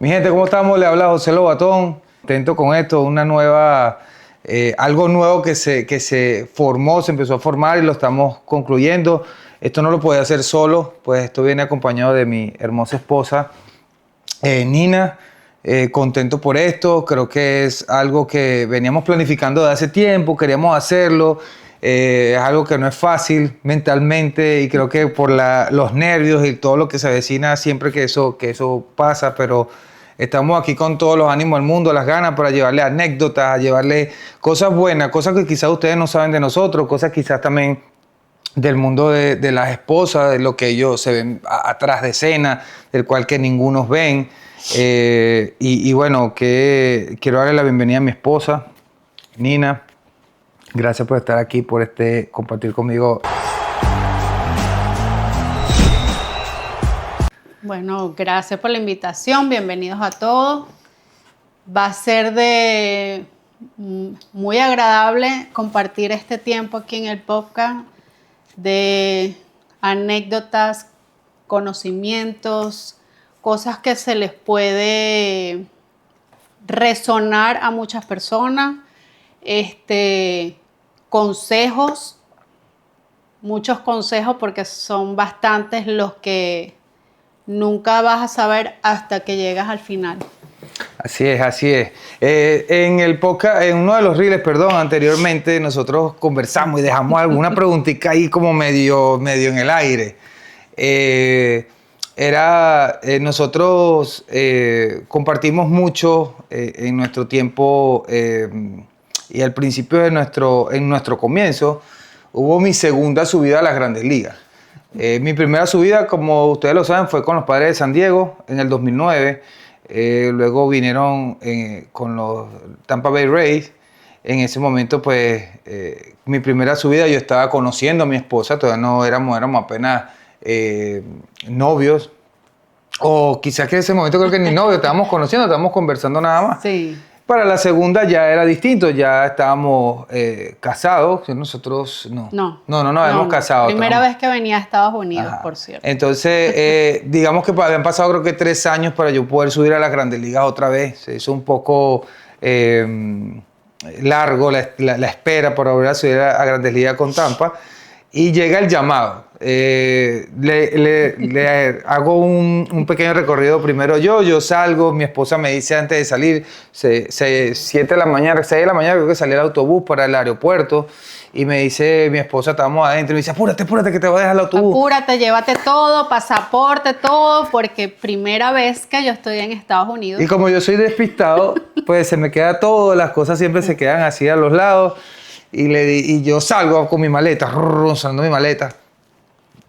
Mi gente, ¿cómo estamos? Le habla José Lobatón. Contento con esto, algo nuevo que se formó, se empezó a formar y lo estamos concluyendo. Esto no lo podía hacer solo, pues esto viene acompañado de mi hermosa esposa, Nina. Contento por esto, creo que es algo que veníamos planificando de hace tiempo, queríamos hacerlo. Es algo que no es fácil mentalmente y creo que por los nervios y todo lo que se avecina siempre que eso pasa, pero estamos aquí con todos los ánimos del mundo, las ganas para llevarle anécdotas, llevarle cosas buenas, cosas que quizás ustedes no saben de nosotros, cosas quizás también del mundo de las esposas, de lo que ellos se ven atrás de escena, del cual que ninguno ven. Bueno, quiero darle la bienvenida a mi esposa, Nina. Gracias por estar aquí, por compartir conmigo. Bueno, gracias por la invitación, bienvenidos a todos. Va a ser muy agradable compartir este tiempo aquí en el podcast de anécdotas, conocimientos, cosas que se les puede resonar a muchas personas, consejos, muchos consejos porque son bastantes los que nunca vas a saber hasta que llegas al final. Así es, así es. En el podcast, en uno de los reels, anteriormente nosotros conversamos y dejamos alguna preguntita ahí como medio en el aire. Nosotros compartimos mucho en nuestro tiempo y al principio en nuestro comienzo hubo mi segunda subida a las Grandes Ligas. Mi primera subida, como ustedes lo saben, fue con los Padres de San Diego en el 2009. Luego vinieron con los Tampa Bay Rays. En ese momento, pues, mi primera subida, yo estaba conociendo a mi esposa, todavía no éramos apenas novios. O quizás que en ese momento creo que ni novios, estábamos conociendo, estábamos conversando nada más. Sí. Para la segunda ya era distinto, ya estábamos casados, nosotros no habíamos casado. Primera vez que venía a Estados Unidos, por cierto. Entonces, digamos que habían pasado creo que 3 años para yo poder subir a las Grandes Ligas otra vez. Se hizo un poco largo la espera para volver a subir a Grandes Ligas con Tampa. Y llega el llamado. Le hago un pequeño recorrido primero yo salgo, mi esposa me dice antes de salir, 6 de la mañana creo que salí el autobús para el aeropuerto y me dice mi esposa, estábamos adentro, y me dice, apúrate que te voy a dejar el autobús. Apúrate, llévate todo, pasaporte, todo, porque primera vez que yo estoy en Estados Unidos. Y como yo soy despistado, pues se me queda todo, las cosas siempre se quedan así a los lados. Y yo salgo con mi maleta, usando mi maleta.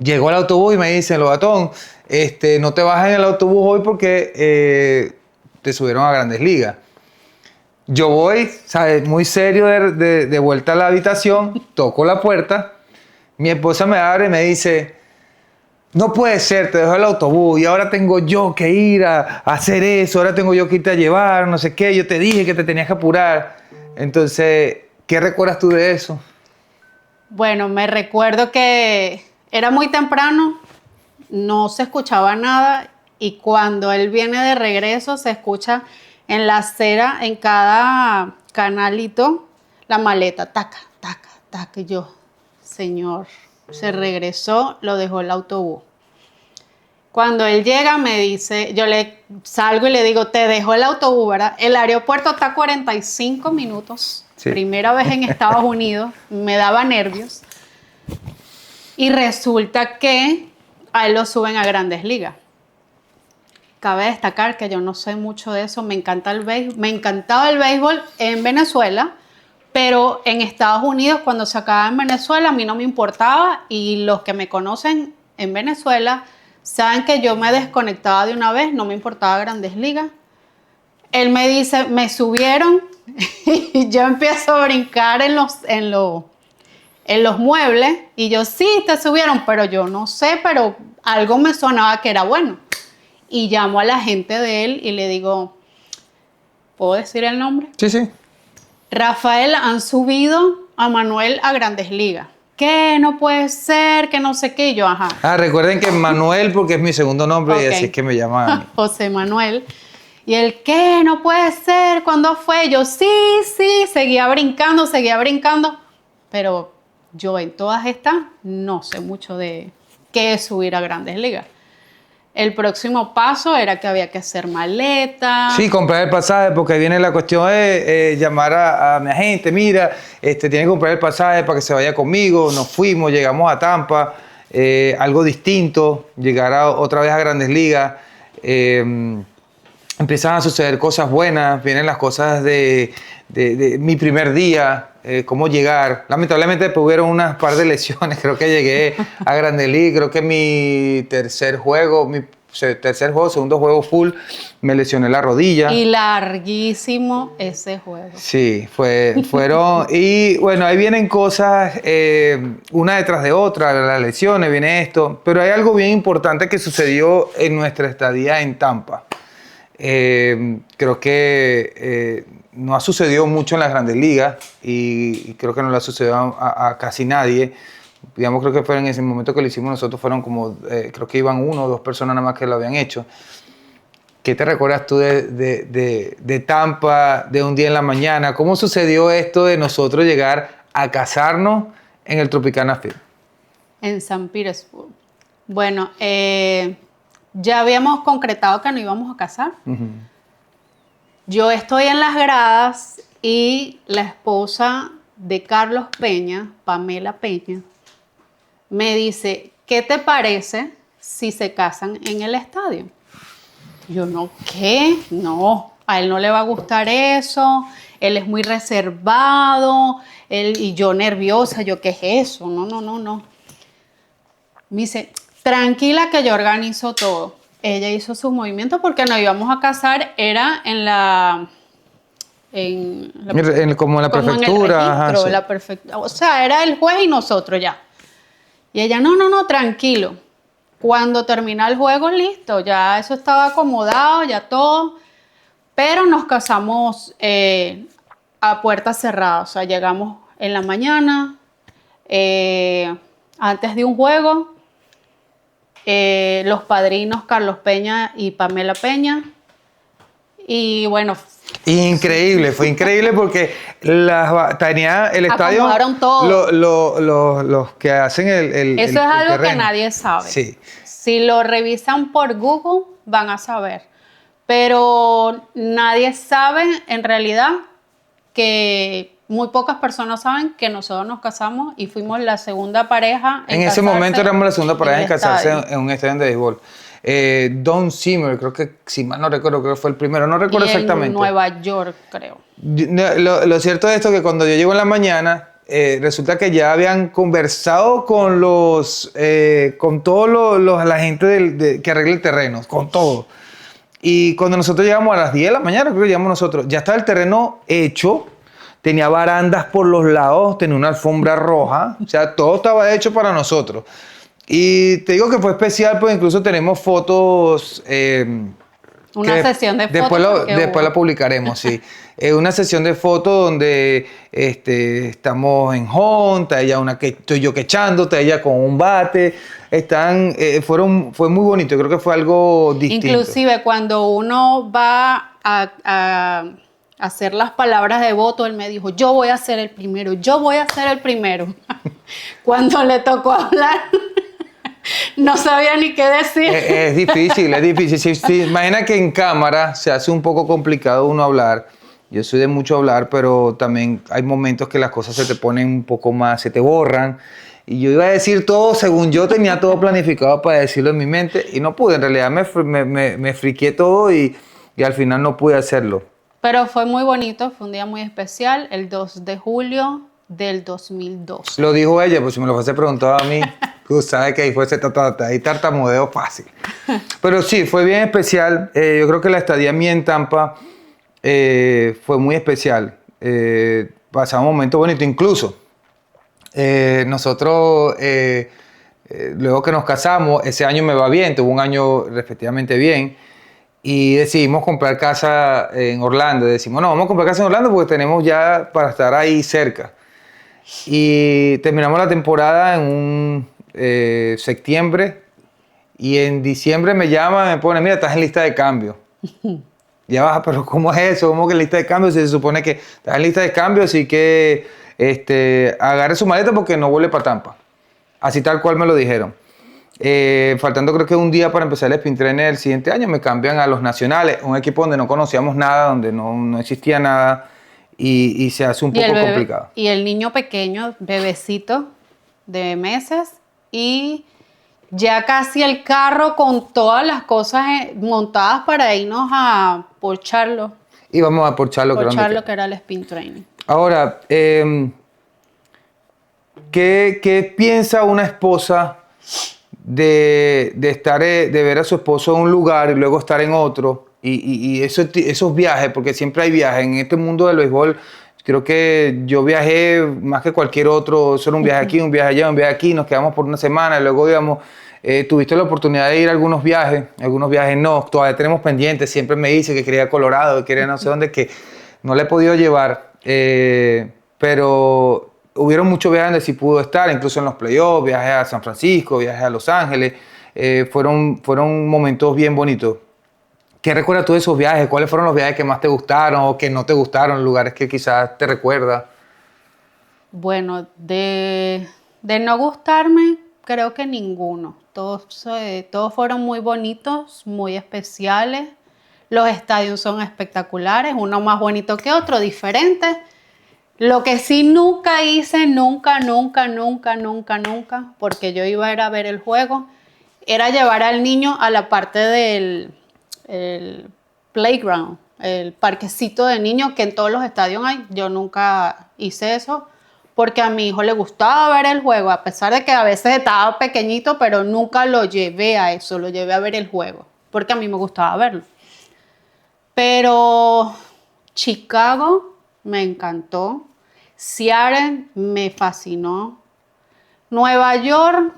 Llegó el autobús y me dicen, Lobatón, no te bajes en el autobús hoy porque te subieron a Grandes Ligas. Yo voy, ¿sabes? Muy serio de vuelta a la habitación, toco la puerta, mi esposa me abre y me dice, no puede ser, te dejo el autobús y ahora tengo yo que ir a hacer eso, ahora tengo yo que irte a llevar, no sé qué, yo te dije que te tenías que apurar. Entonces, ¿qué recuerdas tú de eso? Bueno, me recuerdo que era muy temprano, no se escuchaba nada y cuando él viene de regreso se escucha en la acera, en cada canalito, la maleta, taca, taca, taca. Y yo, señor, se regresó, lo dejó el autobús. Cuando él llega me dice, yo le salgo y le digo, te dejó el autobús, ¿verdad? El aeropuerto está a 45 minutos. Sí. Primera vez en Estados Unidos, me daba nervios. Y resulta que a él lo suben a Grandes Ligas. Cabe destacar que yo no sé mucho de eso, me encanta el béisbol, me encantaba el béisbol en Venezuela, pero en Estados Unidos cuando se acababa en Venezuela a mí no me importaba y los que me conocen en Venezuela saben que yo me desconectaba de una vez, no me importaba Grandes Ligas. Él me dice, me subieron y yo empiezo a brincar en los muebles y yo, sí, te subieron, pero yo no sé, pero algo me sonaba que era bueno. Y llamo a la gente de él y le digo, ¿puedo decir el nombre? Sí, sí. Rafael, han subido a Manuel a Grandes Ligas. ¿Qué? No puede ser, que no sé qué. Y yo, ajá. Recuerden que Manuel, porque es mi segundo nombre, okay. Y así es que me llaman a mí. José Manuel. Y él, ¿qué? No puede ser, ¿cuándo fue? Yo, sí, seguía brincando, pero yo en todas estas no sé mucho de qué es subir a Grandes Ligas. El próximo paso era que había que hacer maleta. Sí, comprar el pasaje, porque viene la cuestión de llamar a mi agente, mira, tiene que comprar el pasaje para que se vaya conmigo. Nos fuimos, llegamos a Tampa, algo distinto, llegar otra vez a Grandes Ligas. Empiezan a suceder cosas buenas, vienen las cosas de mi primer día, cómo llegar. Lamentablemente después hubieron unas par de lesiones, creo que llegué a Grandes Ligas, creo que mi tercer juego, segundo juego full, me lesioné la rodilla. Y larguísimo ese juego. Sí, fueron, y bueno, ahí vienen cosas, una detrás de otra, las lesiones, viene esto, pero hay algo bien importante que sucedió en nuestra estadía en Tampa. Creo que no ha sucedido mucho en las Grandes Ligas y creo que no le ha sucedido a casi nadie. Digamos, creo que fue en ese momento que lo hicimos nosotros, fueron como, creo que iban 1 o 2 personas nada más que lo habían hecho. ¿Qué te recuerdas tú de Tampa, de un día en la mañana? ¿Cómo sucedió esto de nosotros llegar a casarnos en el Tropicana Field? En San Petersburg. Bueno, ya habíamos concretado que nos íbamos a casar. Uh-huh. Yo estoy en las gradas y la esposa de Carlos Peña, Pamela Peña, me dice, ¿qué te parece si se casan en el estadio? Yo, no, ¿qué? No, a él no le va a gustar eso, él es muy reservado, y yo nerviosa, yo, ¿qué es eso? No. Me dice, tranquila que yo organizo todo. Ella hizo sus movimientos porque nos íbamos a casar, era como en la prefectura. En el registro, o sea, era el juez y nosotros ya. Y ella, no, tranquilo. Cuando termina el juego, listo, ya eso estaba acomodado, ya todo. Pero nos casamos a puertas cerradas, o sea, llegamos en la mañana, antes de un juego. Los padrinos Carlos Peña y Pamela Peña. Y bueno. Increíble, fue increíble porque tenía el estadio. Acomodaron todo. Los que hacen el Eso es algo que nadie sabe. Sí. Si lo revisan por Google, van a saber. Pero nadie sabe, en realidad, que muy pocas personas saben que nosotros nos casamos y fuimos la segunda pareja en ese momento éramos la segunda pareja en casarse en un estadio de béisbol. Don Zimmer, creo que, si mal no recuerdo, creo que fue el primero, no recuerdo exactamente. En Nueva York, creo. Lo cierto es esto, que cuando yo llego en la mañana, resulta que ya habían conversado con con todos la gente que arregla el terreno, con todo. Y cuando nosotros llegamos a las 10 de la mañana, creo que llegamos nosotros, ya estaba el terreno hecho, tenía barandas por los lados, tenía una alfombra roja, o sea, todo estaba hecho para nosotros. Y te digo que fue especial, pues incluso tenemos fotos. Una sesión de fotos. Después la publicaremos, sí. Una sesión de fotos donde estamos en home, está ella que estoy yo quechando, está ella con un bate. Fue muy bonito, creo que fue algo distinto. Inclusive cuando uno va a hacer las palabras de voto, él me dijo, yo voy a ser el primero. Cuando le tocó hablar, no sabía ni qué decir. Es difícil. Sí, imagina que en cámara se hace un poco complicado uno hablar. Yo soy de mucho hablar, pero también hay momentos que las cosas se te ponen un poco más, se te borran. Y yo iba a decir todo según yo tenía todo planificado para decirlo en mi mente y no pude. En realidad me friqué todo y al final no pude hacerlo. Pero fue muy bonito, fue un día muy especial, el 2 de julio del 2002. Lo dijo ella, pues si me lo fuese preguntado a mí, tú sabes que ahí fuese ahí tartamudeo fácil. Pero sí, fue bien especial. Yo creo que la estadía mía en Tampa fue muy especial. Pasamos un momento bonito, incluso. Nosotros, luego que nos casamos, ese año me va bien, tuve un año respectivamente bien. Y decidimos comprar casa en Orlando. Decimos, no, vamos a comprar casa en Orlando porque tenemos ya para estar ahí cerca. Y terminamos la temporada en un septiembre. Y en diciembre me llama, me pone, mira, estás en lista de cambio. Ya va, pero ¿cómo es eso? ¿Cómo que lista de cambios? Si se supone que está en lista de cambios y que agarre su maleta porque no vuelve para Tampa. Así tal cual me lo dijeron. Faltando creo que un día para empezar el sprint trainer el siguiente año, me cambian a los Nacionales, un equipo donde no conocíamos nada, donde no existía nada y se hace un poco complicado. Y el niño pequeño, bebecito de meses y ya casi el carro con todas las cosas montadas para irnos a pocharlo. Y vamos a pocharlo, que era el sprint training. Ahora, ¿qué piensa una esposa de ver a su esposo en un lugar y luego estar en otro? Y esos viajes, porque siempre hay viajes. En este mundo del béisbol, creo que yo viajé más que cualquier otro. Solo un viaje aquí, un viaje allá, un viaje aquí. Nos quedamos por una semana y luego íbamos. Tuviste la oportunidad de ir a algunos viajes no. Todavía tenemos pendientes. Siempre me dice que quería ir a Colorado, que quería no sé dónde, que no le he podido llevar. Pero hubieron muchos viajes donde sí pudo estar, incluso en los playoffs, viajes a San Francisco, viajes a Los Ángeles. Fueron momentos bien bonitos. ¿Qué recuerdas tú de esos viajes? ¿Cuáles fueron los viajes que más te gustaron o que no te gustaron? Lugares que quizás te recuerdas. Bueno, de no gustarme, creo que ninguno. Todos fueron muy bonitos, muy especiales. Los estadios son espectaculares, uno más bonito que otro, diferente. Lo que sí nunca hice, nunca, porque yo iba a ir a ver el juego, era llevar al niño a la parte del playground, el parquecito de niños que en todos los estadios hay. Yo nunca hice eso porque a mi hijo le gustaba ver el juego, a pesar de que a veces estaba pequeñito, pero nunca lo llevé a eso, lo llevé a ver el juego, porque a mí me gustaba verlo. Pero Chicago me encantó, Seattle me fascinó, Nueva York...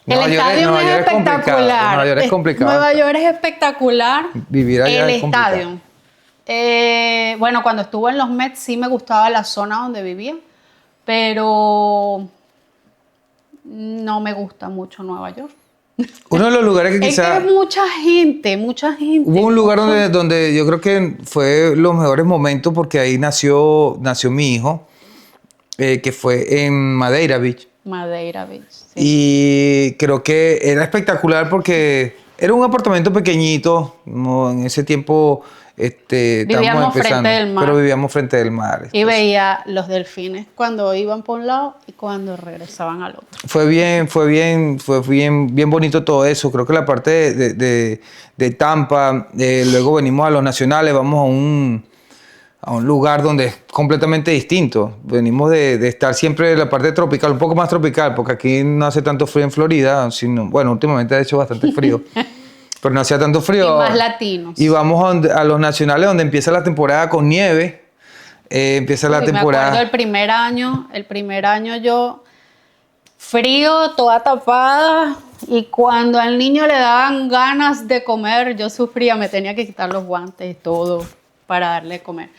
El estadio es espectacular. Nueva York es complicado. Nueva York es espectacular. Vivir allá es estadio. Bueno, cuando estuve en los Mets sí me gustaba la zona donde vivía, pero no me gusta mucho Nueva York. Uno de los lugares que quizás... Es que mucha gente. Hubo un lugar donde yo creo que fue los mejores momentos porque ahí nació mi hijo, que fue en Madeira Beach. Madeira Beach, sí. Y creo que era espectacular porque era un apartamento pequeñito, ¿no? En ese tiempo vivíamos frente del mar. Pero vivíamos frente del mar. Y veía los delfines cuando iban por un lado y cuando regresaban al otro. Fue bien bonito todo eso. Creo que la parte de Tampa, luego venimos a los Nacionales, vamos a un lugar donde es completamente distinto. Venimos de estar siempre en la parte tropical, un poco más tropical, porque aquí no hace tanto frío en Florida, bueno, últimamente ha hecho bastante frío, pero no hacía tanto frío. Y más latinos. Y vamos a los Nacionales, donde empieza la temporada con nieve. Empieza la temporada... Me acuerdo el primer año yo, frío, toda tapada, y cuando al niño le daban ganas de comer, yo sufría, me tenía que quitar los guantes y todo para darle de comer.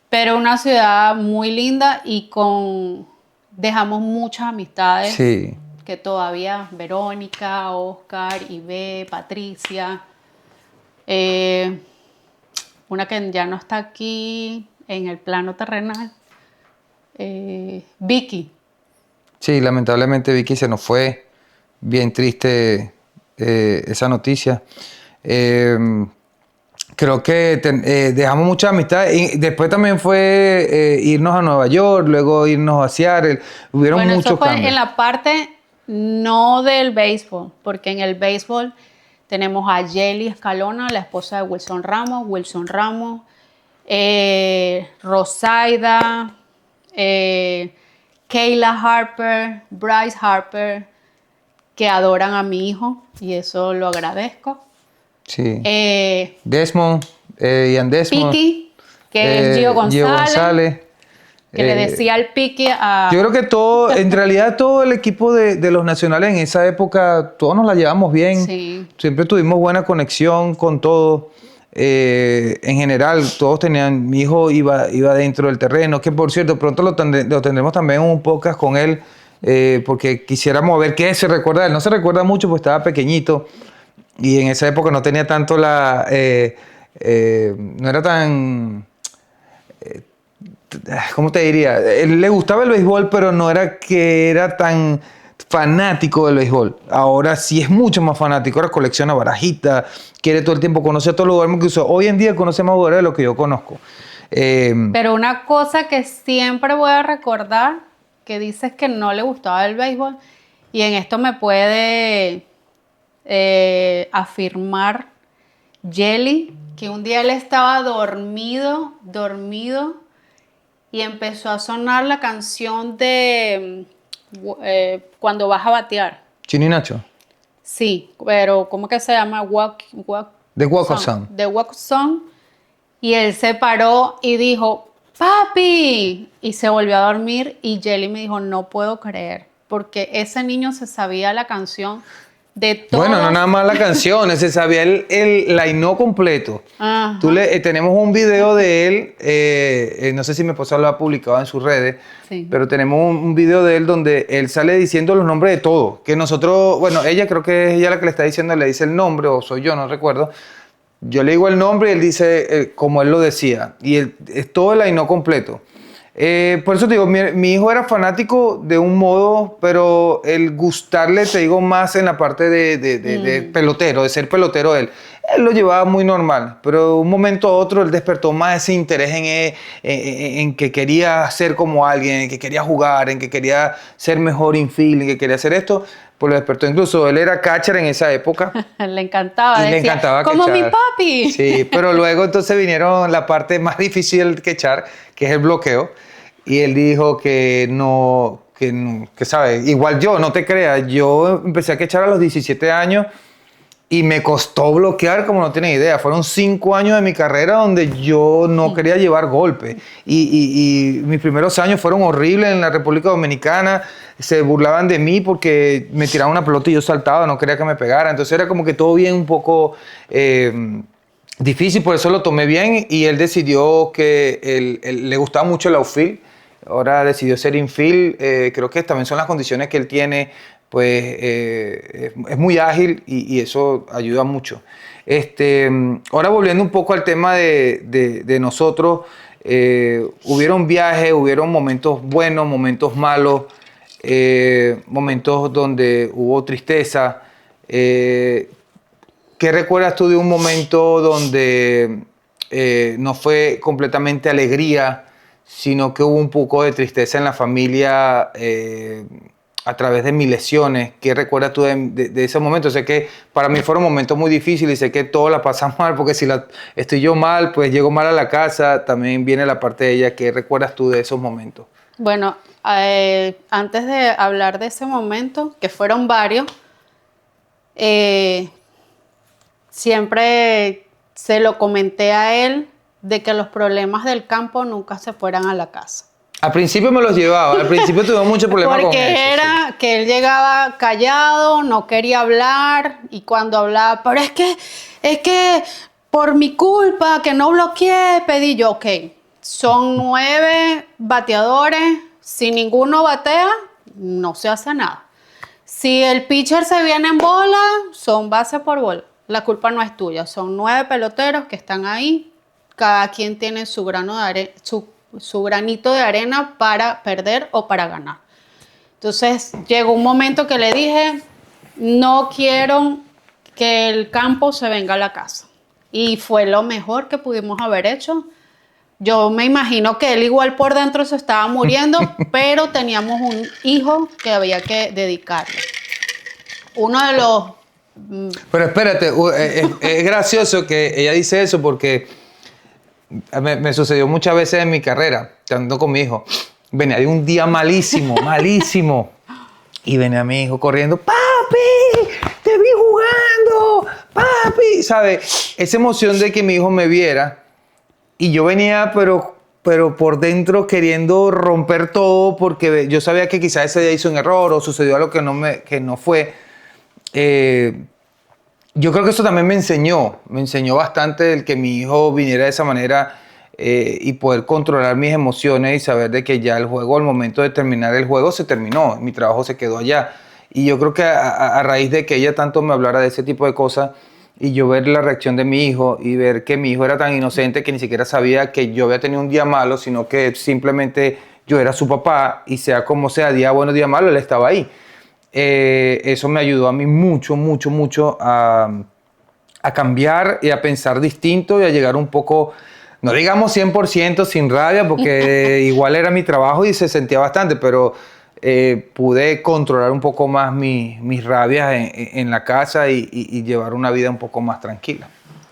Pero una ciudad muy linda y dejamos muchas amistades. Sí. Que todavía, Verónica, Oscar, Ibe, Patricia. Una que ya no está aquí en el plano terrenal. Vicky. Sí, lamentablemente Vicky se nos fue. Bien triste esa noticia. Creo que dejamos mucha amistad. Y después también fue irnos a Nueva York, luego irnos a Seattle. Hubieron muchos eso fue cambios. En la parte no del béisbol, porque en el béisbol tenemos a Yeli Escalona, la esposa de Wilson Ramos, Rosaida, Kayla Harper, Bryce Harper, que adoran a mi hijo y eso lo agradezco. Sí. Desmond, Ian Desmond. Piki, que es Gio González. Que le Eh, decía al Piqui a... Yo creo que en realidad todo el equipo de los Nacionales en esa época, todos nos la llevamos bien. Sí. Siempre tuvimos buena conexión con todo. En general, todos tenían... Mi hijo iba dentro del terreno, que por cierto, pronto lo tendremos también un podcast con él, porque quisiéramos ver qué se recuerda de él. No se recuerda mucho, pues estaba pequeñito. Y en esa época no tenía tanto no era tan... ¿Cómo te diría? Él le gustaba el béisbol, pero no era que era tan fanático del béisbol. Ahora sí es mucho más fanático. Ahora colecciona barajitas, quiere todo el tiempo conocer todos los jugadores que usó. Hoy en día conoce más jugadores de lo que yo conozco. Pero una cosa que siempre voy a recordar, que dices que no le gustaba el béisbol, y en esto me puede afirmar Jelly, que un día él estaba dormido, y empezó a sonar la canción de Cuando vas a batear. ¿Chino y Nacho? Sí, pero ¿cómo que se llama? The Walk of Song. The Walk of Song. Y él se paró y dijo, ¡papi! Y se volvió a dormir y Jelly me dijo, no puedo creer, porque ese niño se sabía la canción de todo. Bueno, no nada más la canción, se sabía el line completo. Ajá. Tenemos un video de él, no sé si mi esposa lo ha publicado en sus redes, Sí. pero tenemos un video de él donde él sale diciendo los nombres de todo. Que nosotros, bueno, ella creo que es ella la que le está diciendo, le dice el nombre, o soy yo, no recuerdo. Yo le digo el nombre y él dice como él lo decía. Y es todo el line completo. Por eso te digo, mi hijo era fanático de un modo, pero el gustarle, te digo, más en la parte de pelotero, de ser pelotero él. Él lo llevaba muy normal, pero de un momento a otro él despertó más ese interés en que quería ser como alguien, en que quería jugar, en que quería ser mejor infield, en que quería hacer esto, pues lo despertó. Incluso él era catcher en esa época. Le encantaba, Y decía, le encantaba como quechar. mi papi. Sí, pero luego entonces vinieron la parte más difícil de quechar, que es el bloqueo. Y él dijo que no, que sabe, igual yo, no te creas, yo empecé a quechar a los 17 años y me costó bloquear como no tienes idea. Fueron 5 años de mi carrera donde yo no quería llevar golpe. Y mis primeros años fueron horribles en la República Dominicana. Se burlaban de mí porque me tiraban una pelota y yo saltaba, no quería que me pegara. Entonces era como que todo bien un poco difícil, por eso lo tomé bien. Y él decidió que él le gustaba mucho el outfield. Ahora decidió ser infield. Creo que también son las condiciones que él tiene. Pues es muy ágil y eso ayuda mucho. Ahora volviendo un poco al tema de nosotros, hubieron viajes, hubieron momentos buenos, momentos malos, momentos donde hubo tristeza. ¿Qué recuerdas tú de un momento donde no fue completamente alegría, sino que hubo un poco de tristeza en la familia a través de mis lesiones? ¿Qué recuerdas tú de ese momento? Sé que para mí fueron momentos muy difíciles y sé que todos la pasan mal, porque si estoy yo mal, pues llego mal a la casa, también viene la parte de ella. ¿Qué recuerdas tú de esos momentos? Bueno, antes de hablar de ese momento, que fueron varios, siempre se lo comenté a él de que los problemas del campo nunca se fueran a la casa. Al principio me los llevaba, al principio tuve mucho problema con eso. Porque era sí. que él llegaba callado, no quería hablar, y cuando hablaba, pero es que por mi culpa, que no bloqueé, pedí yo, ok, son 9 bateadores, si ninguno batea, no se hace nada. Si el pitcher se viene en bola, son base por bola. La culpa no es tuya, son 9 peloteros que están ahí, cada quien tiene su grano de su granito de arena para perder o para ganar. Entonces llegó un momento que le dije, no quiero que el campo se venga a la casa. Y fue lo mejor que pudimos haber hecho. Yo me imagino que él igual por dentro se estaba muriendo, pero teníamos un hijo que había que dedicarle. Uno de los... Pero espérate, es gracioso que ella dice eso porque me sucedió muchas veces en mi carrera, estando con mi hijo. Venía de un día malísimo, malísimo. Y venía mi hijo corriendo, ¡papi! ¡Te vi jugando! ¡Papi! ¿Sabes? Esa emoción de que mi hijo me viera. Y yo venía, pero por dentro queriendo romper todo porque yo sabía que quizás ese día hizo un error o sucedió algo que no fue. Yo creo que eso también me enseñó bastante el que mi hijo viniera de esa manera y poder controlar mis emociones y saber de que ya el juego, al momento de terminar el juego, se terminó, mi trabajo se quedó allá. Y yo creo que a raíz de que ella tanto me hablara de ese tipo de cosas, y yo ver la reacción de mi hijo y ver que mi hijo era tan inocente que ni siquiera sabía que yo había tenido un día malo, sino que simplemente yo era su papá y sea como sea, día bueno, día malo, él estaba ahí. Eso me ayudó a mí mucho, mucho, mucho a cambiar y a pensar distinto y a llegar un poco, no digamos 100% sin rabia, porque igual era mi trabajo y se sentía bastante, pero pude controlar un poco más mis rabias en la casa y llevar una vida un poco más tranquila.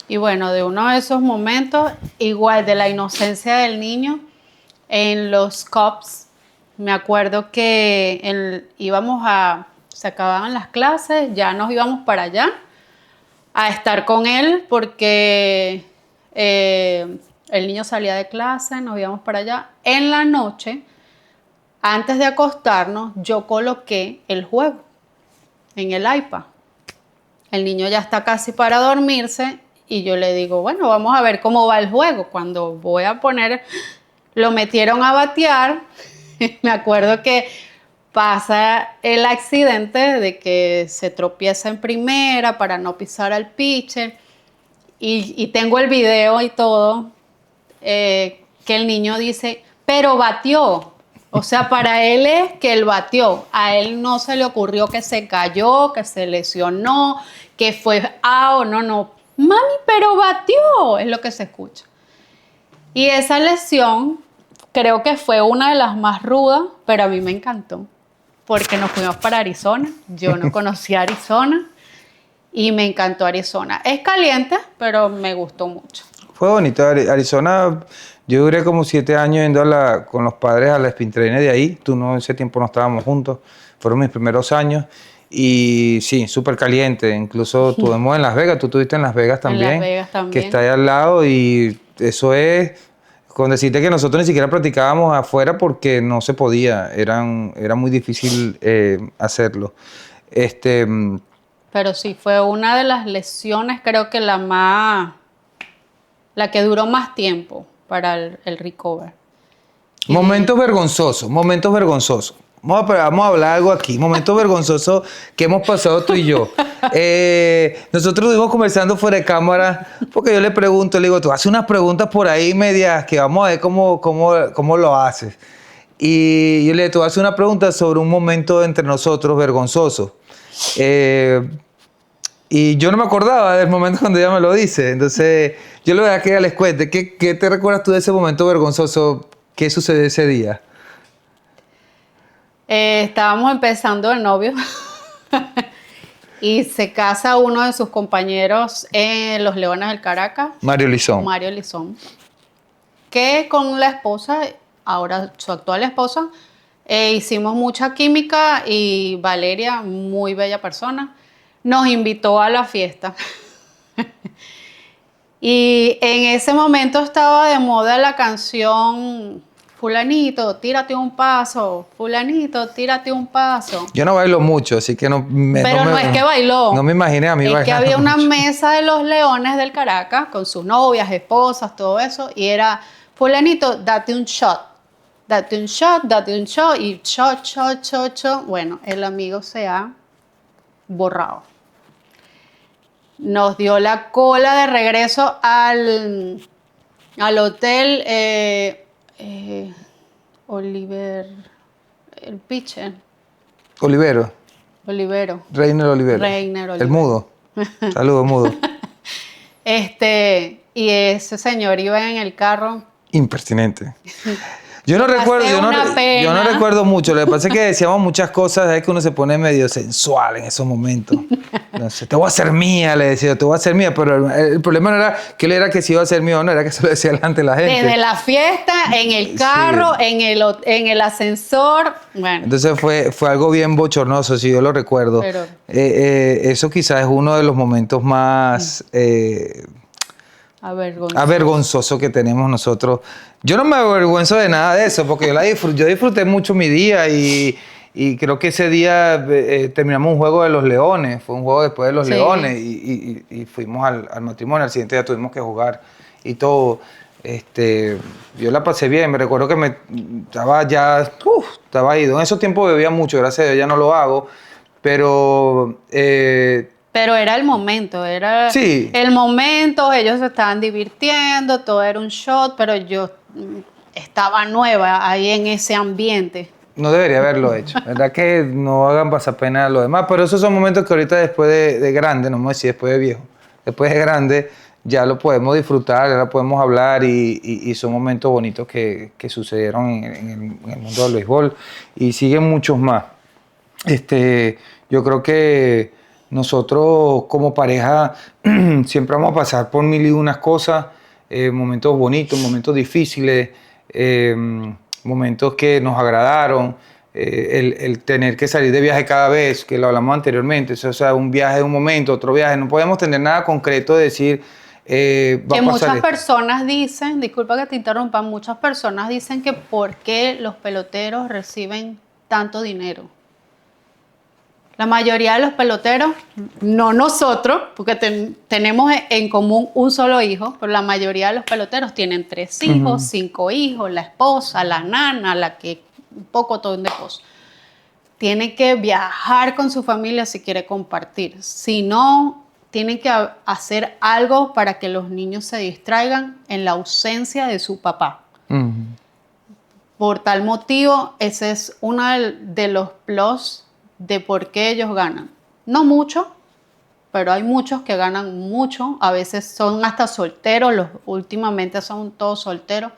Y bueno, de uno de esos momentos, igual de la inocencia del niño, en los Cubs, me acuerdo que se acababan las clases, ya nos íbamos para allá a estar con él porque el niño salía de clase, nos íbamos para allá. En la noche, antes de acostarnos, yo coloqué el juego en el iPad. El niño ya está casi para dormirse y yo le digo, bueno, vamos a ver cómo va el juego. Cuando voy a poner, lo metieron a batear. Me acuerdo que pasa el accidente de que se tropieza en primera para no pisar al pitcher y tengo el video y todo, que el niño dice, pero batió. O sea, para él es que él batió. A él no se le ocurrió que se cayó, que se lesionó, que fue out. No. Mami, pero batió. Es lo que se escucha. Y esa lesión creo que fue una de las más rudas, pero a mí me encantó. Porque nos fuimos para Arizona. Yo no conocía Arizona y me encantó Arizona. Es caliente, pero me gustó mucho. Fue bonito. Arizona, yo duré como 7 años yendo con los padres a la Spring Training de ahí. En ese tiempo no estábamos juntos. Fueron mis primeros años. Y sí, súper caliente. Incluso estuvimos en Las Vegas. Tú estuviste en Las Vegas también. En Las Vegas también. Que está ahí al lado. Y eso es, con decirte que nosotros ni siquiera practicábamos afuera porque no se podía. Era muy difícil hacerlo. Pero sí, fue una de las lesiones, creo que la que duró más tiempo para el recover. Momentos vergonzosos. Vamos a hablar algo aquí. Momentos vergonzosos que hemos pasado tú y yo. Nosotros estuvimos conversando fuera de cámara porque yo le digo, tú haces unas preguntas por ahí medias que vamos a ver cómo lo haces. Y yo le digo, tú haces una pregunta sobre un momento entre nosotros vergonzoso. Y yo no me acordaba del momento cuando ella me lo dice. Entonces, yo le voy a dejar que ella les cuente. ¿Qué te recuerdas tú de ese momento vergonzoso? ¿Qué sucedió ese día? Estábamos empezando el novio y se casa uno de sus compañeros en los Leones del Caracas. Mario Lizón. Que con la esposa, ahora su actual esposa, hicimos mucha química y Valeria, muy bella persona, nos invitó a la fiesta. Y en ese momento estaba de moda la canción Fulanito, tírate un paso. Fulanito, tírate un paso. Yo no bailo mucho, así que no es que bailó. No me imaginé a mí bailando. Es que había una mucho. mesa de los Leones del Caracas con sus novias, esposas, todo eso. Y era, Fulanito, date un shot. Date un shot, y shot. Bueno, el amigo se ha borrado. Nos dio la cola de regreso al hotel el pitcher. Olivero. Reiner Olivero. El mudo. Saludos, mudo. Y ese señor iba en el carro. Impertinente. Yo no recuerdo mucho. Lo que pasa es que decíamos muchas cosas, es que uno se pone medio sensual en esos momentos. No sé, te voy a hacer mía, le decía, te voy a hacer mía, pero el problema no era que él era que si iba a ser mío o no, era que se lo decía delante de la gente. Desde la fiesta, en el carro, sí. en el ascensor, bueno. Entonces fue algo bien bochornoso, si yo lo recuerdo. Pero eso quizás es uno de los momentos más avergonzoso que tenemos nosotros. Yo no me avergüenzo de nada de eso, porque yo disfruté mucho mi día y creo que ese día terminamos un juego de los Leones, fue un juego después de los Leones y fuimos al matrimonio, al siguiente día tuvimos que jugar y todo. Yo la pasé bien, me recuerdo que estaba ido. En esos tiempos bebía mucho, gracias a Dios ya no lo hago, pero Pero era el momento, Sí. el momento, ellos se estaban divirtiendo, todo era un shot, pero yo estaba nueva ahí en ese ambiente. No debería haberlo hecho. ¿Verdad que no hagan pasar pena a los demás? Pero esos son momentos que ahorita después de grande, no vamos a decir después de viejo, después de grande ya lo podemos disfrutar, ya lo podemos hablar y son momentos bonitos que sucedieron en el mundo del béisbol y siguen muchos más. Yo creo que nosotros como pareja siempre vamos a pasar por mil y unas cosas, momentos bonitos, momentos difíciles, momentos que nos agradaron, el tener que salir de viaje cada vez, que lo hablamos anteriormente, o sea, un viaje de un momento, otro viaje, no podemos tener nada concreto de decir, va Que a pasar muchas esto. personas dicen, disculpa que te interrumpa, muchas personas dicen que por qué los peloteros reciben tanto dinero. La mayoría de los peloteros, no nosotros, porque tenemos en común un solo hijo, pero la mayoría de los peloteros tienen 3 hijos, 5 hijos, la esposa, la nana, un pocotón de cosas. Tiene que viajar con su familia si quiere compartir. Si no, tienen que hacer algo para que los niños se distraigan en la ausencia de su papá. Ujú. Por tal motivo, ese es uno de los plus de por qué ellos ganan. No mucho, pero hay muchos que ganan mucho. A veces son hasta solteros, últimamente son todos solteros.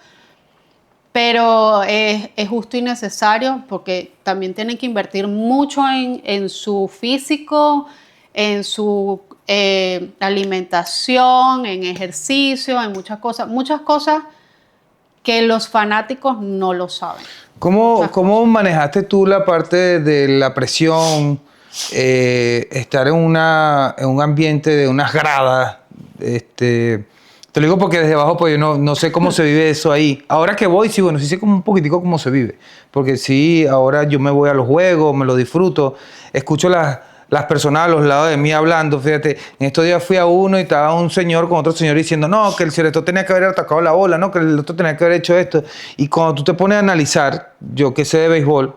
Pero es justo y necesario porque también tienen que invertir mucho en su físico, en su alimentación, en ejercicio, en muchas cosas que los fanáticos no lo saben. ¿Cómo manejaste tú la parte de la presión, estar en un ambiente de unas gradas? Te lo digo porque desde abajo pues yo no sé cómo se vive eso ahí. Ahora que voy, sí, bueno, sí sé como un poquitico cómo se vive. Porque sí, ahora yo me voy a los juegos, me lo disfruto, escucho las personas a los lados de mí hablando. Fíjate, en estos días fui a uno y estaba un señor con otro señor diciendo, no, que el selector tenía que haber atacado la bola, no, que el otro tenía que haber hecho esto. Y cuando tú te pones a analizar, yo que sé de béisbol,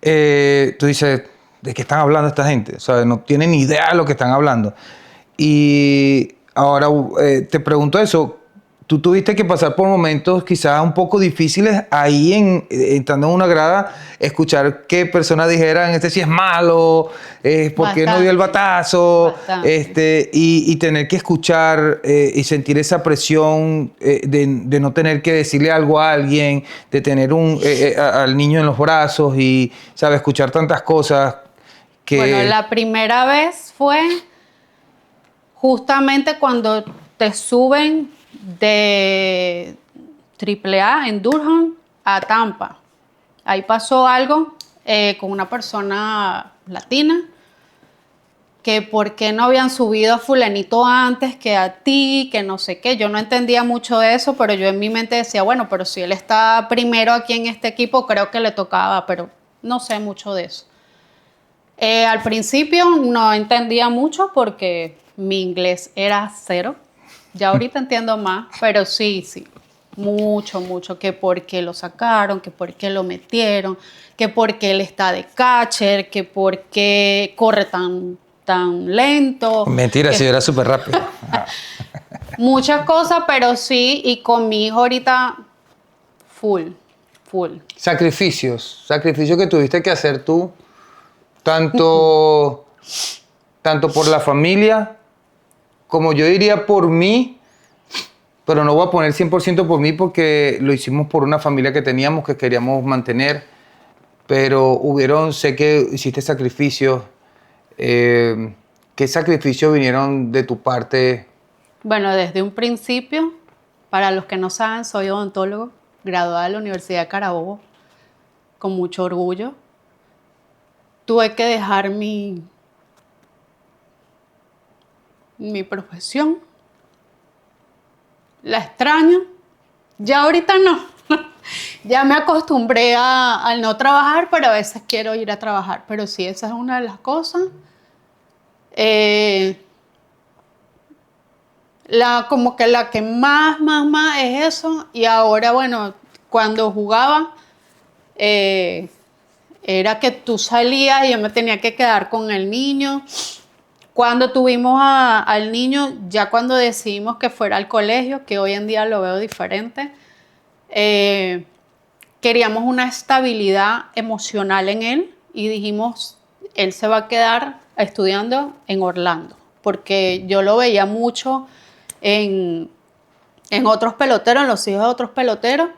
tú dices, ¿de qué están hablando esta gente? O sea, no tienen ni idea de lo que están hablando. Y ahora te pregunto eso, tú tuviste que pasar por momentos quizás un poco difíciles ahí entrando en una grada, escuchar qué personas dijeran, este sí es malo, ¿por qué no dio el batazo? Bastante. Y tener que escuchar y sentir esa presión de no tener que decirle algo a alguien, de tener al niño en los brazos y, ¿sabes? Escuchar tantas cosas que... Bueno, la primera vez fue justamente cuando te suben de AAA en Durham a Tampa. Ahí pasó algo con una persona latina, que por qué no habían subido a fulanito antes que a ti, que no sé qué. Yo no entendía mucho de eso, pero yo en mi mente decía, bueno, pero si él está primero aquí en este equipo, creo que le tocaba, pero no sé mucho de eso. Al principio no entendía mucho porque mi inglés era cero. Ya ahorita entiendo más, pero sí, mucho, que por qué lo sacaron, que por qué lo metieron, que por qué él está de catcher, que por qué corre tan lento. Mentira, que sí, era súper rápido. muchas cosas, pero sí, y con mi hijo ahorita full. Sacrificios que tuviste que hacer tú, tanto por la familia, como yo diría por mí, pero no voy a poner 100% por mí porque lo hicimos por una familia que teníamos, que queríamos mantener, pero sé que hiciste sacrificios. ¿Qué sacrificios vinieron de tu parte? Bueno, desde un principio, para los que no saben, soy odontólogo, graduada de la Universidad de Carabobo, con mucho orgullo. Tuve que dejar mi profesión. La extraño. Ya ahorita no. Ya me acostumbré al no trabajar, pero a veces quiero ir a trabajar. Pero sí, esa es una de las cosas. Como que la que más es eso. Y ahora, bueno, cuando jugaba, era que tú salías y yo me tenía que quedar con el niño. Cuando tuvimos al niño, ya cuando decidimos que fuera al colegio, que hoy en día lo veo diferente, queríamos una estabilidad emocional en él y dijimos, él se va a quedar estudiando en Orlando, porque yo lo veía mucho en otros peloteros, en los hijos de otros peloteros,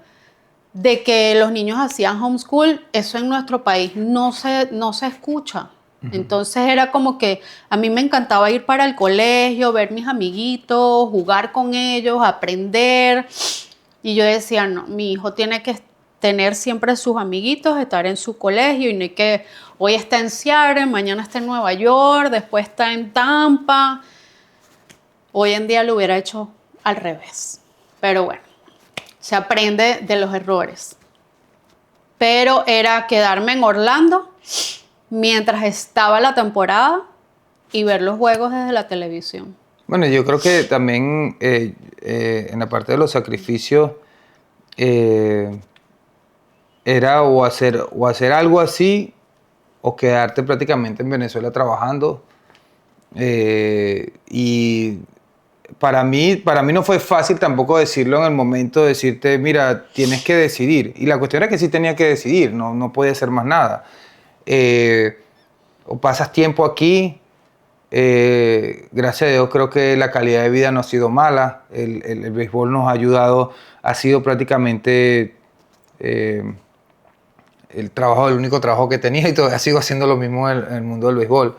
de que los niños hacían homeschool. Eso en nuestro país no se escucha. Entonces era como que a mí me encantaba ir para el colegio, ver mis amiguitos, jugar con ellos, aprender. Y yo decía, no, mi hijo tiene que tener siempre sus amiguitos, estar en su colegio y no hay que, hoy está en Seattle, mañana está en Nueva York, después está en Tampa. Hoy en día lo hubiera hecho al revés. Pero bueno, se aprende de los errores. Pero era quedarme en Orlando mientras estaba la temporada y ver los juegos desde la televisión. Bueno, yo creo que también en la parte de los sacrificios era o hacer algo así o quedarte prácticamente en Venezuela trabajando. Y para mí no fue fácil tampoco decirlo en el momento, decirte, mira, tienes que decidir. Y la cuestión era que sí tenía que decidir, no podía hacer más nada. O pasas tiempo aquí, gracias a Dios creo que la calidad de vida no ha sido mala, el béisbol nos ha ayudado, ha sido prácticamente el único trabajo que tenía y todavía sigo haciendo lo mismo en el mundo del béisbol.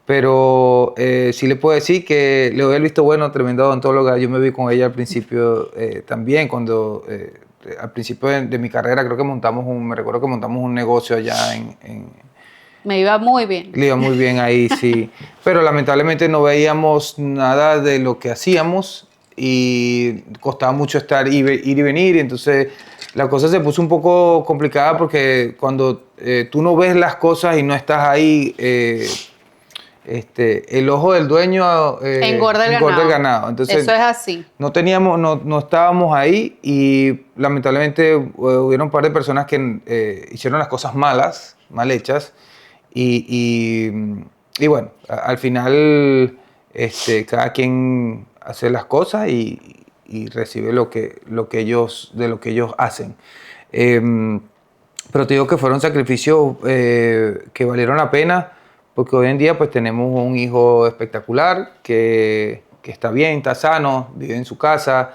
Pero sí le puedo decir que le doy el visto bueno, tremenda odontóloga. Yo me vi con ella al principio también, cuando al principio de mi carrera creo que me recuerdo que montamos un negocio allá Me iba muy bien. Le iba muy bien ahí, sí. Pero lamentablemente no veíamos nada de lo que hacíamos y costaba mucho ir y venir. Y entonces la cosa se puso un poco complicada porque cuando tú no ves las cosas y no estás ahí, el ojo del dueño engorda el ganado. Entonces, eso es así. No estábamos ahí y lamentablemente hubieron un par de personas que hicieron las cosas mal hechas. Y bueno, al final cada quien hace las cosas y recibe de lo que ellos hacen. Pero te digo que fueron sacrificios que valieron la pena, porque hoy en día pues tenemos un hijo espectacular que está bien, está sano, vive en su casa.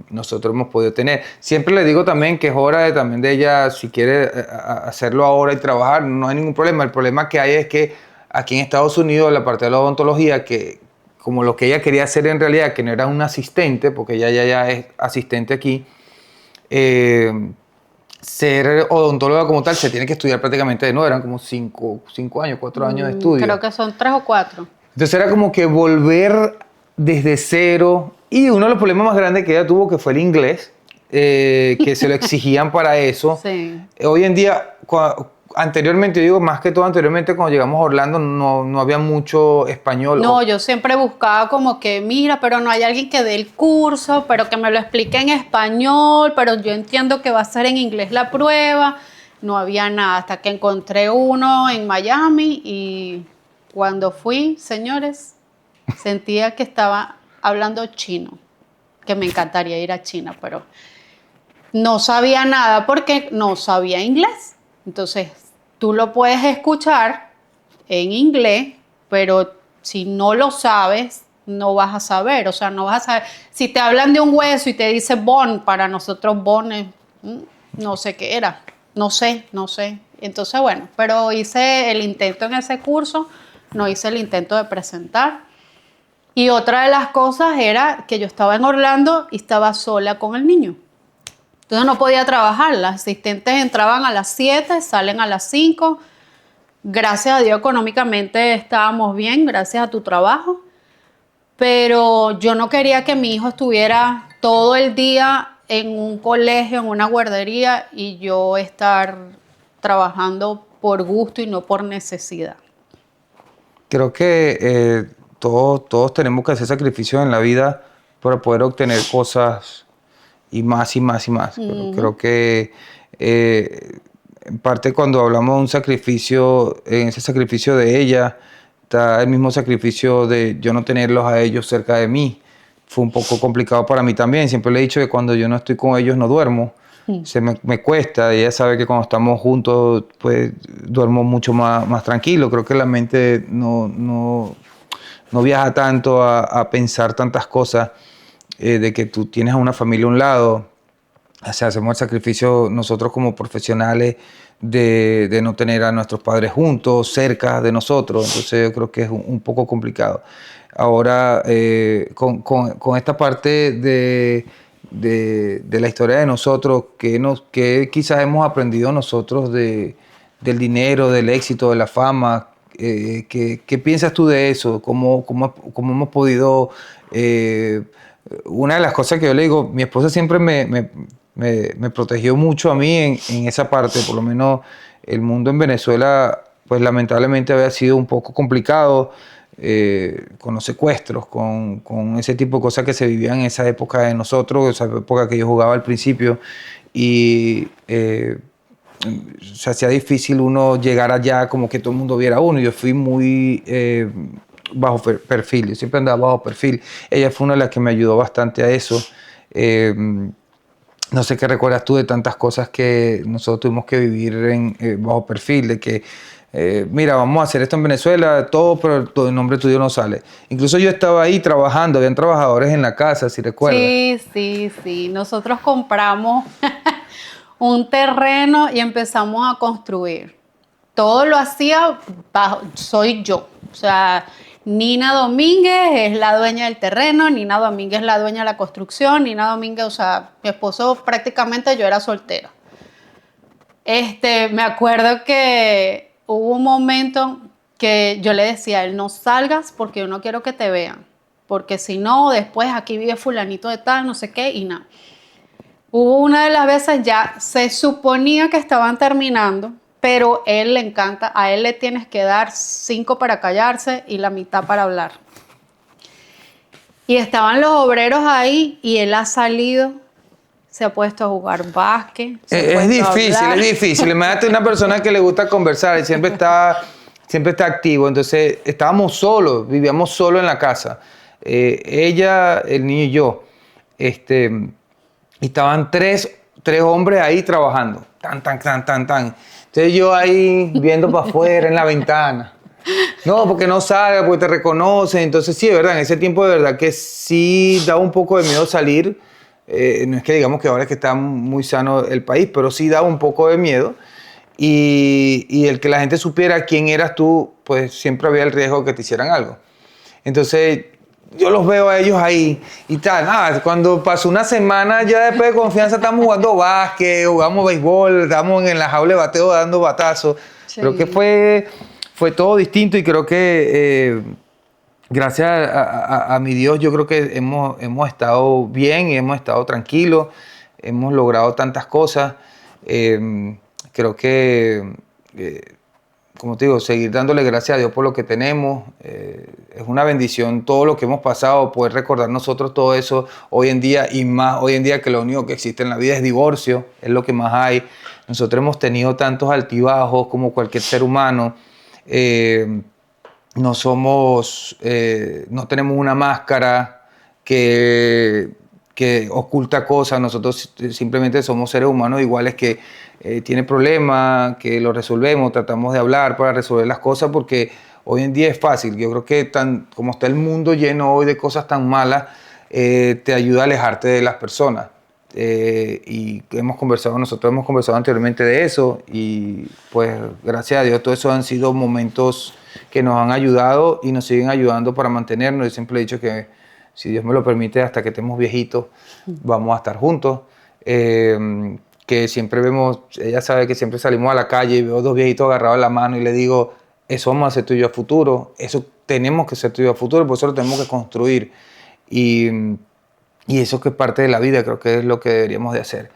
Nosotros hemos podido tener. Siempre le digo también que es hora también de ella, si quiere hacerlo ahora y trabajar, no hay ningún problema. El problema que hay es que aquí en Estados Unidos, la parte de la odontología, que como lo que ella quería hacer en realidad, que no era un asistente, porque ella ya es asistente aquí, ser odontóloga como tal se tiene que estudiar prácticamente de nuevo. Eran como 5 años, 4 años de estudio. Creo que son 3 o 4. Entonces era como que volver desde cero. Y uno de los problemas más grandes que ella tuvo que fue el inglés, que se lo exigían para eso. Sí. Hoy en día, anteriormente, digo más que todo anteriormente, cuando llegamos a Orlando no había mucho español. No, yo siempre buscaba como que, mira, pero no hay alguien que dé el curso, pero que me lo explique en español, pero yo entiendo que va a ser en inglés la prueba. No había nada, hasta que encontré uno en Miami y cuando fui, señores, sentía que estaba hablando chino, que me encantaría ir a China, pero no sabía nada porque no sabía inglés. Entonces, tú lo puedes escuchar en inglés, pero si no lo sabes, no vas a saber. O sea, no vas a saber. Si te hablan de un hueso y te dice bone, para nosotros bone es, no sé qué era. No sé. Entonces, bueno, pero hice el intento en ese curso, no hice el intento de presentar. Y otra de las cosas era que yo estaba en Orlando y estaba sola con el niño. Entonces no podía trabajar. Las asistentes entraban a las 7, salen a las 5. Gracias a Dios económicamente estábamos bien, gracias a tu trabajo. Pero yo no quería que mi hijo estuviera todo el día en un colegio, en una guardería, y yo estar trabajando por gusto y no por necesidad. Creo que todos tenemos que hacer sacrificios en la vida para poder obtener cosas y más y más y más. Pero creo que en parte cuando hablamos de un sacrificio, en ese sacrificio de ella, está el mismo sacrificio de yo no tenerlos a ellos cerca de mí. Fue un poco complicado para mí también. Siempre le he dicho que cuando yo no estoy con ellos no duermo. Me cuesta. Y ella sabe que cuando estamos juntos, pues duermo mucho más tranquilo. Creo que la mente no viaja tanto a pensar tantas cosas de que tú tienes a una familia a un lado. O sea, hacemos el sacrificio nosotros como profesionales de no tener a nuestros padres juntos, cerca de nosotros. Entonces yo creo que es un poco complicado. Ahora, con esta parte de la historia de nosotros, que quizás hemos aprendido nosotros del dinero, del éxito, de la fama, ¿qué piensas tú de eso? ¿Cómo hemos podido... una de las cosas que yo le digo, mi esposa siempre me protegió mucho a mí en esa parte, por lo menos el mundo en Venezuela, pues lamentablemente había sido un poco complicado con los secuestros, con ese tipo de cosas que se vivían en esa época de nosotros, esa época que yo jugaba al principio, y se hacía difícil uno llegar allá como que todo el mundo viera a uno. Yo fui muy bajo perfil, yo siempre andaba bajo perfil. Ella fue una de las que me ayudó bastante a eso. No sé qué recuerdas tú de tantas cosas que nosotros tuvimos que vivir bajo perfil, de que, mira, vamos a hacer esto en Venezuela, todo, pero el nombre tuyo no sale. Incluso yo estaba ahí trabajando, habían trabajadores en la casa, si recuerdas. Sí. Nosotros compramos un terreno y empezamos a construir. Todo lo hacía soy yo. O sea, Nina Domínguez es la dueña del terreno, Nina Domínguez es la dueña de la construcción, Nina Domínguez, o sea, mi esposo prácticamente yo era soltera. Me acuerdo que hubo un momento que yo le decía a él, no salgas porque yo no quiero que te vean, porque si no, después aquí vive fulanito de tal, no sé qué, y nada. Hubo una de las veces ya se suponía que estaban terminando, pero él le encanta, a él le tienes que dar 5 para callarse y la mitad para hablar. Y estaban los obreros ahí y él ha salido, se ha puesto a jugar básquet. Es difícil. Imagínate una persona que le gusta conversar y siempre está activo. Entonces estábamos solos, vivíamos solos en la casa. Ella, el niño y yo. Y estaban tres hombres ahí trabajando. Tan. Entonces yo ahí viendo para afuera en la ventana. No, porque no salga, porque te reconocen. Entonces sí, de verdad, en ese tiempo de verdad que sí daba un poco de miedo salir. No es que digamos que ahora es que está muy sano el país, pero sí daba un poco de miedo. Y el que la gente supiera quién eras tú, pues siempre había el riesgo de que te hicieran algo. Entonces yo los veo a ellos ahí y tal. Nada, cuando pasó una semana ya después de confianza estamos jugando básquet, jugamos béisbol, estamos en la jaula de bateo dando batazos. Sí. Creo que fue todo distinto y creo que gracias a mi Dios yo creo que hemos estado bien y hemos estado tranquilos, hemos logrado tantas cosas. Creo que como te digo, seguir dándole gracias a Dios por lo que tenemos. Es una bendición todo lo que hemos pasado, poder recordar nosotros todo eso hoy en día, y más hoy en día que lo único que existe en la vida es divorcio, es lo que más hay. Nosotros hemos tenido tantos altibajos como cualquier ser humano. No tenemos una máscara que oculta cosas. Nosotros simplemente somos seres humanos iguales que tiene problemas, que lo resolvemos, tratamos de hablar para resolver las cosas, porque hoy en día es fácil. Yo creo que como está el mundo lleno hoy de cosas tan malas, te ayuda a alejarte de las personas. Y nosotros hemos conversado anteriormente de eso, y pues gracias a Dios todo eso han sido momentos que nos han ayudado y nos siguen ayudando para mantenernos. Yo siempre he dicho que si Dios me lo permite, hasta que estemos viejitos, vamos a estar juntos. Que siempre vemos, ella sabe que siempre salimos a la calle y veo dos viejitos agarrados de la mano y le digo, eso vamos a hacer tú y yo a futuro, eso tenemos que ser tú y yo a futuro, por eso lo tenemos que construir. Y eso que es parte de la vida, creo que es lo que deberíamos de hacer.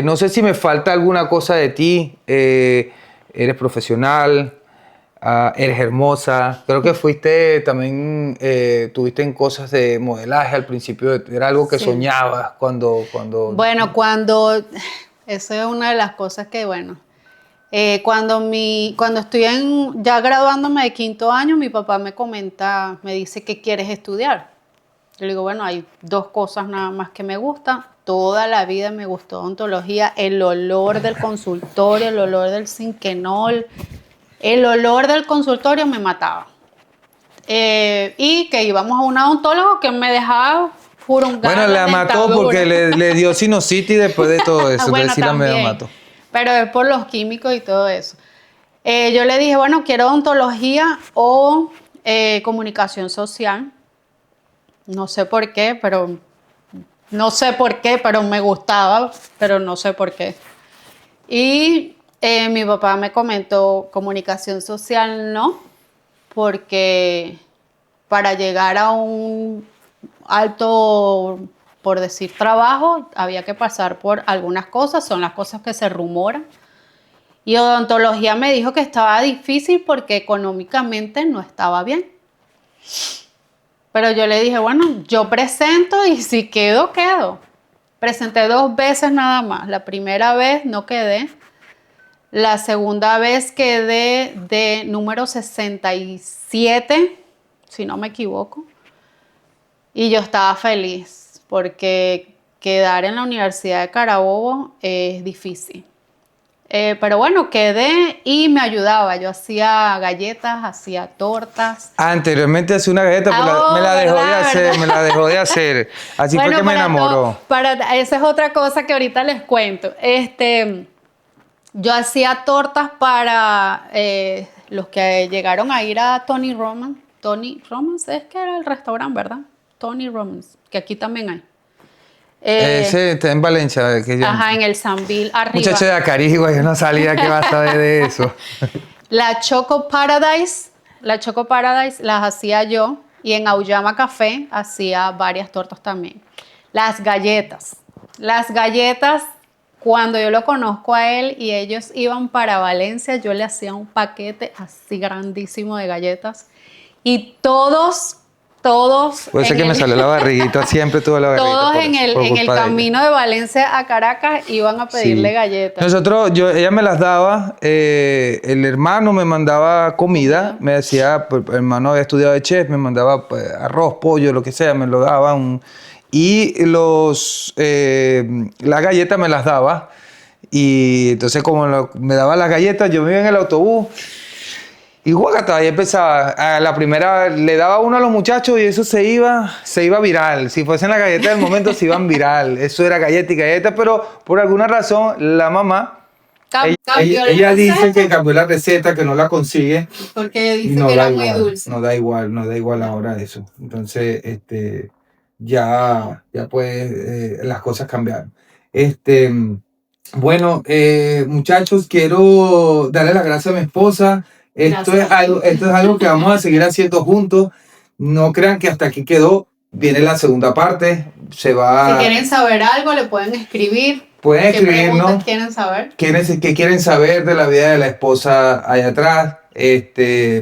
No sé si me falta alguna cosa de ti. Eres profesional, eres hermosa. Creo que fuiste también, tuviste en cosas de modelaje al principio. Era algo que soñabas cuando... Bueno, esa es una de las cosas que, bueno, Cuando estoy ya graduándome de quinto año, mi papá me dice, ¿qué quieres estudiar? Yo le digo, bueno, hay dos cosas nada más que me gustan. Toda la vida me gustó odontología, el olor del consultorio, el olor del zinquenol, el olor del consultorio me mataba. Y que íbamos a un odontólogo que me dejaba furungar Bueno, la mató porque le dio sinusitis después de todo eso. Bueno, entonces sí la medio también, mató. pero es por los químicos y todo eso. Yo le dije, bueno, quiero odontología o comunicación social. No sé por qué, pero me gustaba, pero no sé por qué. Y mi papá me comentó comunicación social no, porque para llegar a un alto, por decir trabajo, había que pasar por algunas cosas, son las cosas que se rumoran. Y odontología me dijo que estaba difícil porque económicamente no estaba bien. Pero yo le dije, bueno, yo presento y si quedo, quedo. Presenté 2 veces nada más. La primera vez no quedé. La segunda vez quedé de número 67, si no me equivoco. Y yo estaba feliz porque quedar en la Universidad de Carabobo es difícil. Pero bueno, quedé y me ayudaba. Yo hacía galletas, hacía tortas. Anteriormente hacía una galleta, pero me la dejó de hacer, me la dejó de hacer. Así bueno, fue que me enamoró. Esa es otra cosa que ahorita les cuento. Yo hacía tortas para los que llegaron a ir a Tony Roman. Tony Romans es que era el restaurante, ¿verdad? Tony Romans, que aquí también hay. Ese está en Valencia. Ajá, en el Sambil arriba. Muchacho de Acarigua, yo no sabía que va a saber de eso. La Choco Paradise las hacía yo y en Auyama Café hacía varias tortas también. Las galletas, cuando yo lo conozco a él y ellos iban para Valencia, yo le hacía un paquete así grandísimo de galletas y todos. Puede ser que me salió la barriguita, siempre tuve la barriguita. Todos en el camino de Valencia a Caracas iban a pedirle galletas. Ella me las daba, el hermano me mandaba comida, me decía, pues, el hermano había estudiado de chef, me mandaba pues, arroz, pollo, lo que sea, me lo daban. Y las galletas me las daba. Y entonces como me daba las galletas, yo me iba en el autobús. Y guacata, y empezaba, a la primera le daba uno a los muchachos y eso se iba viral. Si fuesen las galletas del momento se iban viral. Eso era galleta y galleta, pero por alguna razón la mamá, ella dice que cambió la receta, que no la consigue. Porque dice que era muy dulce. No da igual ahora eso. Entonces, ya pues las cosas cambiaron. Bueno, muchachos, quiero darle las gracias a mi esposa. Esto es algo que vamos a seguir haciendo juntos. No crean que hasta aquí quedó. Viene la segunda parte. Si quieren saber algo, le pueden escribir. Pueden escribirnos. ¿Qué quieren saber? ¿Qué quieren saber de la vida de la esposa allá atrás?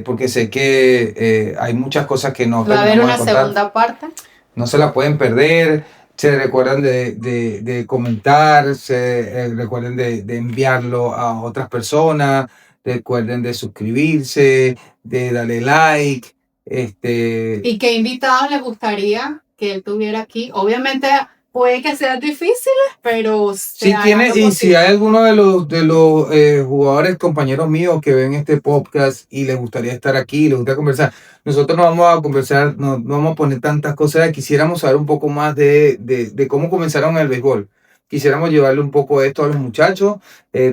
Porque sé que hay muchas cosas que no. Va a haber una segunda parte. No se la pueden perder. Se recuerdan de comentar. Recuerden de enviarlo a otras personas. Recuerden de suscribirse, de darle like. ¿Y qué invitados les gustaría que él tuviera aquí? Obviamente puede que sean difíciles, pero si hay alguno de los jugadores, compañeros míos que ven este podcast y les gustaría estar aquí, les gustaría conversar, nosotros no vamos a conversar, no vamos a poner tantas cosas. Quisiéramos saber un poco más de cómo comenzaron el béisbol. Quisiéramos llevarle un poco de esto a los muchachos.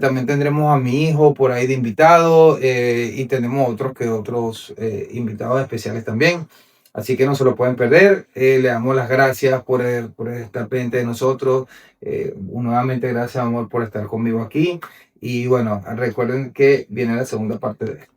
También tendremos a mi hijo por ahí de invitado y tenemos otros invitados especiales también. Así que no se lo pueden perder. Le damos las gracias por estar pendiente de nosotros. Nuevamente gracias, amor, por estar conmigo aquí. Y bueno, recuerden que viene la segunda parte de esto.